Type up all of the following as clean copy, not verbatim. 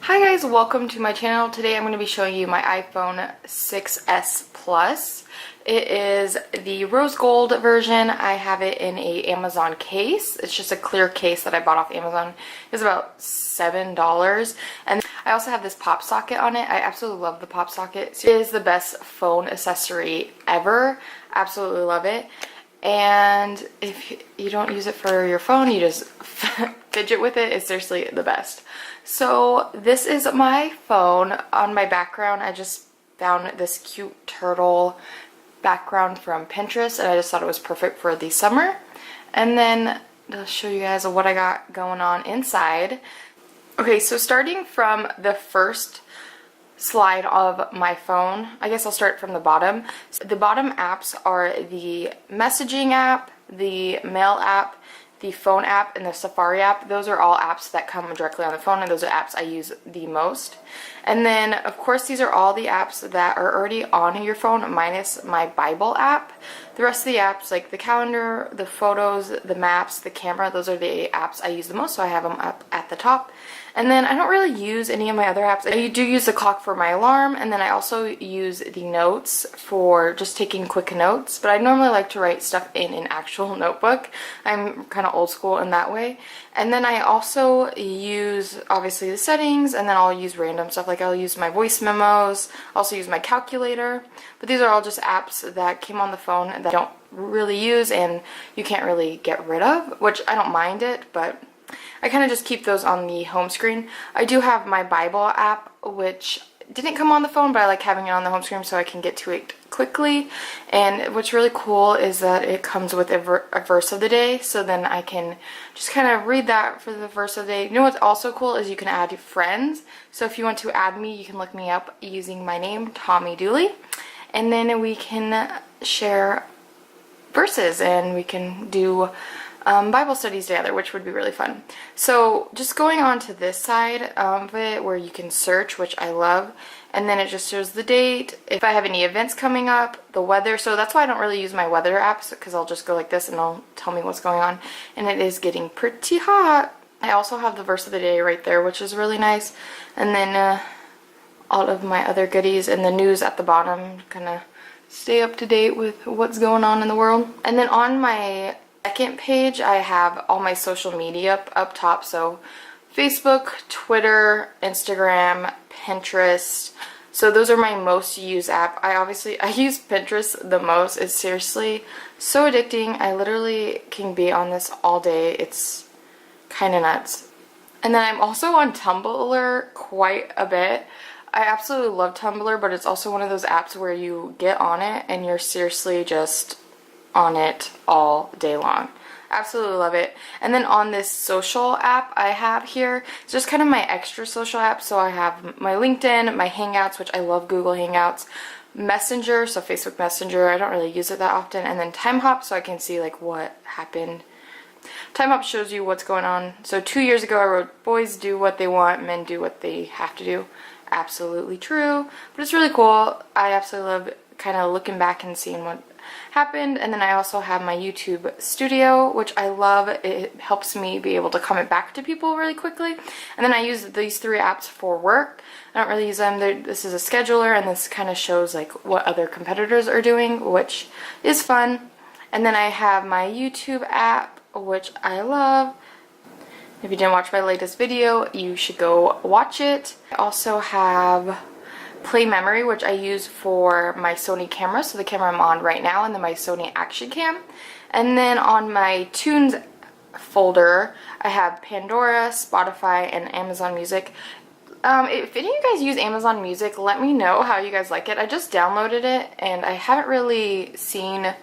Hi guys, welcome to my channel. Today I'm going to be showing you my iPhone 6s Plus. It is the rose gold version. I have it in a Amazon case. It's just a clear case that I bought off Amazon. It's about $7. And I also have this pop socket on it. I absolutely love the pop socket. It is the best phone accessory ever. Absolutely love it. And if you don't use it for your phone, you just fidget with it. It's seriously the best. So this is my phone. On my background, I just found this cute turtle background from Pinterest, and I just thought it was perfect for the summer. And then I'll show you guys what I got going on inside. Okay, so starting from the first slide of my phone, I guess I'll start from the bottom. So the bottom apps are the messaging app, the mail app, the phone app, and the Safari app. Those are all apps that come directly on the phone, and those are apps I use the most. And then of course these are all the apps that are already on your phone minus my Bible app. The rest of the apps, like the calendar, the photos, the maps, the camera, those are the apps I use the most, so I have them up at the top. And then I don't really use any of my other apps. I do use the clock for my alarm, and then I also use the notes for just taking quick notes, but I normally like to write stuff in an actual notebook. I'm kind of old school in that way. And then I also use, obviously, the settings, and then I'll use random stuff, like I'll use my voice memos, also use my calculator. But these are all just apps that came on the phone that I don't really use and you can't really get rid of, which I don't mind it, but I kind of just keep those on the home screen. I do have my Bible app, which didn't come on the phone, but I like having it on the home screen so I can get to it quickly. And what's really cool is that it comes with a verse of the day, so then I can just kind of read that for the verse of the day. You know what's also cool is you can add friends. So if you want to add me, you can look me up using my name, Tommie Dooley, and then we can share verses and we can do Bible studies together, which would be really fun. So just going on to this side of it where you can search, which I love, and then it just shows the date, if I have any events coming up, the weather. So that's why I don't really use my weather apps, because I'll just go like this and it'll tell me what's going on. And it is getting pretty hot. I also have the verse of the day right there, which is really nice. And then all of my other goodies and the news at the bottom, kind of stay up to date with what's going on in the world. And then on my second page, I have all my social media up top. So Facebook, Twitter, Instagram, Pinterest. So those are my most used app. I use Pinterest the most. It's seriously so addicting. I literally can be on this all day. It's kind of nuts. And then I'm also on Tumblr quite a bit. I absolutely love Tumblr, but it's also one of those apps where you get on it and you're seriously just on it all day long. Absolutely love it. And then on this social app I have here, it's just kind of my extra social app. So I have my LinkedIn, my Hangouts, which I love Google Hangouts, Messenger, so Facebook Messenger, I don't really use it that often, and then Time Hop, so I can see like what happened. Time Hop shows you what's going on. So 2 years ago I wrote, boys do what they want, men do what they have to do. Absolutely true, but it's really cool. I absolutely love kind of looking back and seeing what happened. And then I also have my YouTube studio, which I love. It helps me be able to comment back to people really quickly. And then I use these three apps for work. I don't really use them. This is a scheduler, and this kind of shows like what other competitors are doing, which is fun. And then I have my YouTube app, which I love. If you didn't watch my latest video, you should go watch it. I also have Play Memory, which I use for my Sony camera, so the camera I'm on right now, and then my Sony Action Cam. And then on my Tunes folder, I have Pandora, Spotify, and Amazon Music. If any of you guys use Amazon Music, let me know how you guys like it. I just downloaded it, and I haven't really seen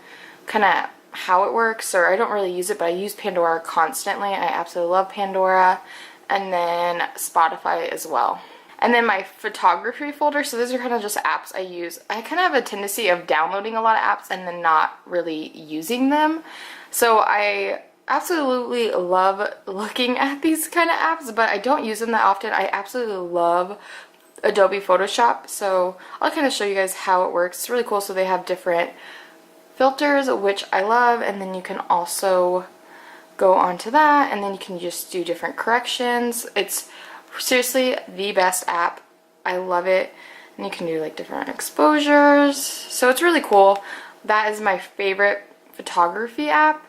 kind of how it works, or I don't really use it, but I use Pandora constantly. I absolutely love Pandora. And then Spotify as well. And then my photography folder, so those are kind of just apps I use. I kind of have a tendency of downloading a lot of apps and then not really using them. So I absolutely love looking at these kind of apps, but I don't use them that often. I absolutely love Adobe Photoshop, so I'll kind of show you guys how it works. It's really cool. So they have different filters, which I love, and then you can also go onto that, and then you can just do different corrections. It's Seriously, the best app. I love it. And you can do like different exposures. So it's really cool. That is my favorite photography app.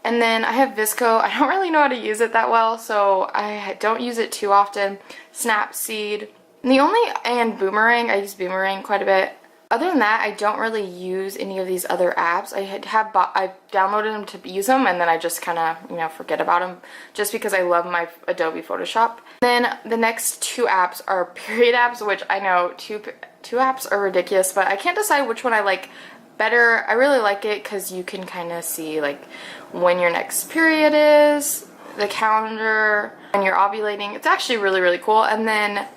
And then I have Visco. I don't really know how to use it that well, so I don't use it too often. Snapseed. And Boomerang. I use Boomerang quite a bit. Other than that, I don't really use any of these other apps. I downloaded them to use them, and then I just kind of, forget about them just because I love my Adobe Photoshop. Then the next two apps are period apps, which I know two apps are ridiculous, but I can't decide which one I like better. I really like it because you can kind of see like when your next period is, the calendar, when you're ovulating. It's actually really, really cool. And then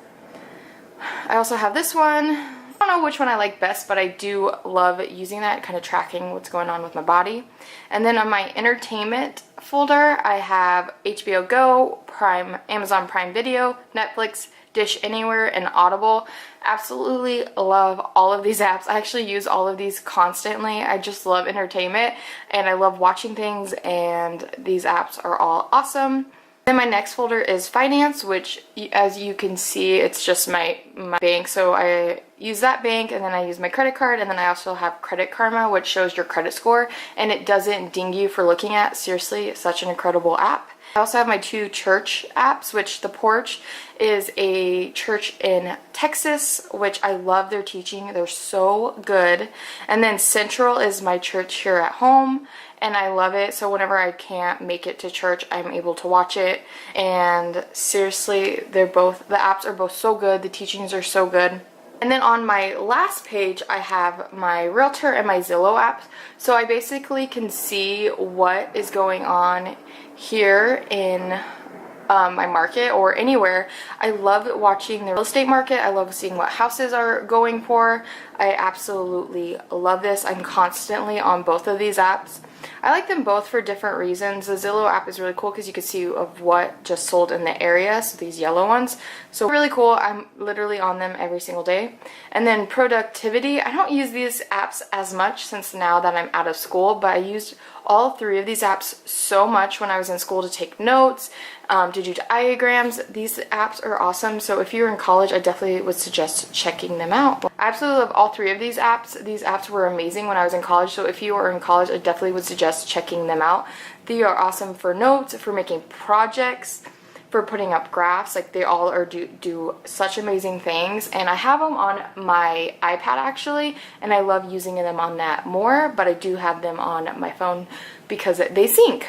I also have this one. I don't know which one I like best, but I do love using that, kind of tracking what's going on with my body. And then on my entertainment folder, I have HBO Go, Prime, Amazon Prime Video, Netflix, Dish Anywhere, and Audible. Absolutely love all of these apps. I actually use all of these constantly. I just love entertainment, and I love watching things, and these apps are all awesome. Then my next folder is finance, which as you can see, it's just my bank. So I use that bank, and then I use my credit card, and then I also have Credit Karma, which shows your credit score, and it doesn't ding you for looking at. Seriously, it's such an incredible app. I also have my two church apps, which The Porch is a church in Texas, which I love their teaching. They're so good. And then Central is my church here at home, and I love it. So whenever I can't make it to church, I'm able to watch it. And seriously, the apps are both so good. The teachings are so good. And then on my last page, I have my Realtor and my Zillow apps. So I basically can see what is going on here in my market or anywhere. I love watching the real estate market. I love seeing what houses are going for. I absolutely love this. I'm constantly on both of these apps. I like them both for different reasons. The Zillow app is really cool because you can see of what just sold in the area, so these yellow ones. So really cool. I'm literally on them every single day. And then productivity, I don't use these apps as much since now that I'm out of school, but I used all three of these apps so much when I was in school to take notes, to do diagrams. These apps are awesome. So if you're in college, I definitely would suggest checking them out. I absolutely love all three of these apps. These apps were amazing when I was in college. So if you are in college, I definitely would suggest checking them out. They are awesome for notes, for making projects, for putting up graphs. Like they all are do such amazing things, and I have them on my iPad actually, and I love using them on that more, but I do have them on my phone because they sync.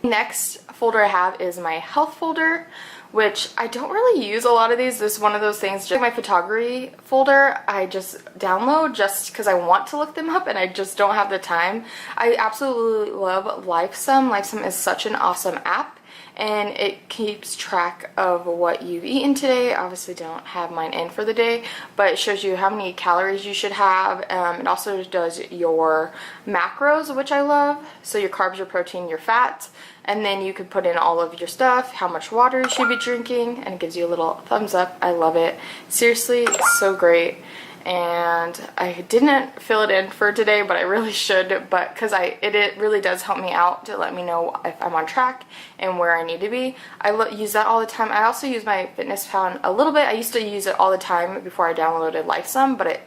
Next folder I have is my health folder, which I don't really use a lot of these. This is one of those things, just like my photography folder, I just download just because I want to look them up and I just don't have the time. I absolutely love LifeSum. LifeSum is such an awesome app, and it keeps track of what you've eaten today. Obviously don't have mine in for the day, but it shows you how many calories you should have. It also does your macros, which I love. So your carbs, your protein, your fats, and then you can put in all of your stuff, how much water you should be drinking, and it gives you a little thumbs up. I love it. Seriously, it's so great. And I didn't fill it in for today, but I really should, but because it really does help me out to let me know if I'm on track and where I need to be. I use that all the time. I also use my FitnessPal a little bit. I used to use it all the time before I downloaded LifeSum, but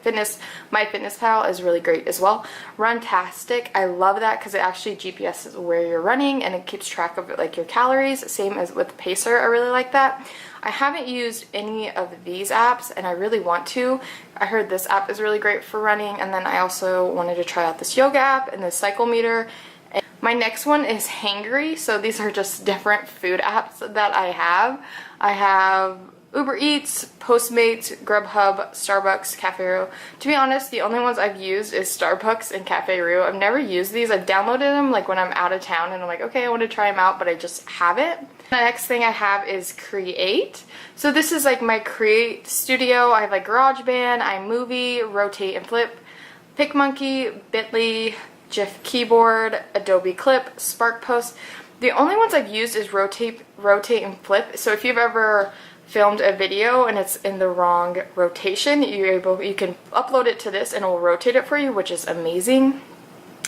my FitnessPal is really great as well. Runtastic, I love that because it actually GPSs where you're running and it keeps track of like your calories. Same as with Pacer, I really like that. I haven't used any of these apps, and I really want to. I heard this app is really great for running, and then I also wanted to try out this yoga app and the cycle meter. And my next one is Hangry, so these are just different food apps that I have. I have Uber Eats, Postmates, Grubhub, Starbucks, Cafe Rio. To be honest, the only ones I've used is Starbucks and Cafe Rio. I've never used these. I've downloaded them like when I'm out of town and I'm like, okay, I want to try them out, but I just haven't. The next thing I have is Create. So this is like my Create studio. I have like GarageBand, iMovie, Rotate and Flip, PicMonkey, Bitly, GIF Keyboard, Adobe Clip, SparkPost. The only ones I've used is Rotate and Flip. So if you've ever filmed a video and it's in the wrong rotation, you can upload it to this and it will rotate it for you, which is amazing.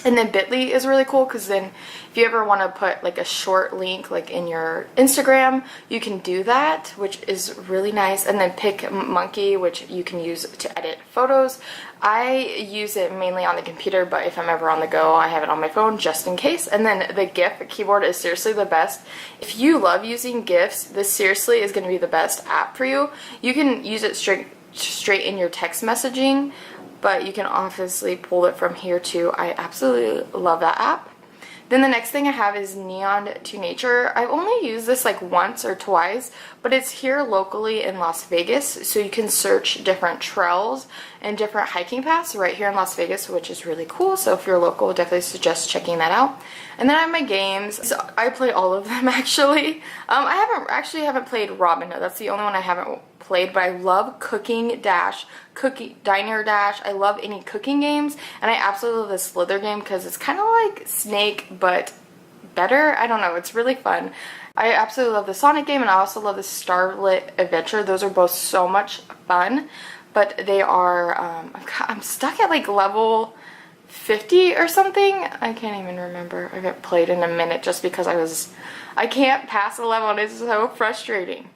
And then Bitly is really cool because then if you ever want to put like a short link like in your Instagram, you can do that, which is really nice. And then PicMonkey, which you can use to edit photos. I use it mainly on the computer, but if I'm ever on the go, I have it on my phone just in case. And then the GIF Keyboard is seriously the best. If you love using GIFs, this seriously is going to be the best app for you. You can use it straight in your text messaging, but you can obviously pull it from here too. I absolutely love that app. Then the next thing I have is Neon to Nature. I've only used this like once or twice, but it's here locally in Las Vegas, so you can search different trails and different hiking paths right here in Las Vegas, which is really cool. So if you're local, definitely suggest checking that out. And then I have my games. So I play all of them actually. I haven't played Robin Hood. That's the only one I haven't played, but I love Cooking Dash, Diner Dash. I love any cooking games, and I absolutely love the Slither game because it's kind of like Snake but better. I don't know, it's really fun. I absolutely love the Sonic game, and I also love the Starlit Adventure. Those are both so much fun, but they are I'm stuck at like level 50 or something. I can't even remember. I haven't played in a minute just because I can't pass a level, and it's so frustrating.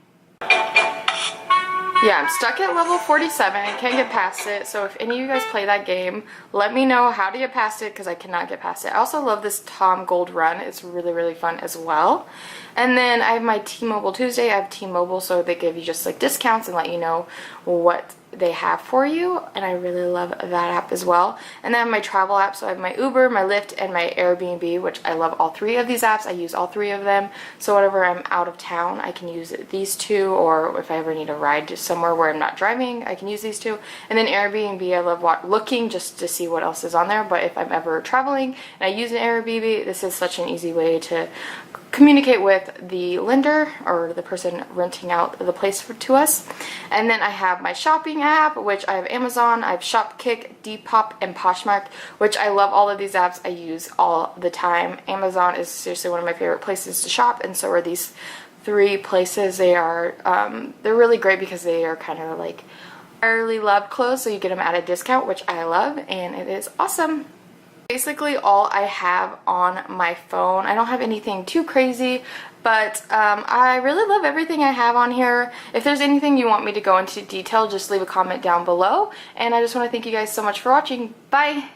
Yeah, I'm stuck at level 47. I can't get past it. So if any of you guys play that game, let me know how to get past it because I cannot get past it. I also love this Tom Gold run. It's really, really fun as well. And then I have my T-Mobile Tuesday. I have T-Mobile, so they give you just like discounts and let you know what they have for you, and I really love that app as well. And then I have my travel app, so I have my Uber, my Lyft, and my Airbnb, which I love all three of these apps. I use all three of them, so whenever I'm out of town, I can use these two, or if I ever need a ride to somewhere where I'm not driving, I can use these two. And then Airbnb, I love looking just to see what else is on there, but if I'm ever traveling and I use an Airbnb, this is such an easy way to communicate with the lender or the person renting out the place to us. And then I have my shopping app, which I have Amazon, I have Shopkick, Depop, and Poshmark, which I love. All of these apps I use all the time. Amazon is seriously one of my favorite places to shop, and so are these three places. They are they're really great because they are kind of like early loved clothes, so you get them at a discount, which I love, and it is awesome. Basically all I have on my phone. I don't have anything too crazy, but I really love everything I have on here. If there's anything you want me to go into detail, just leave a comment down below. And I just want to thank you guys so much for watching. Bye!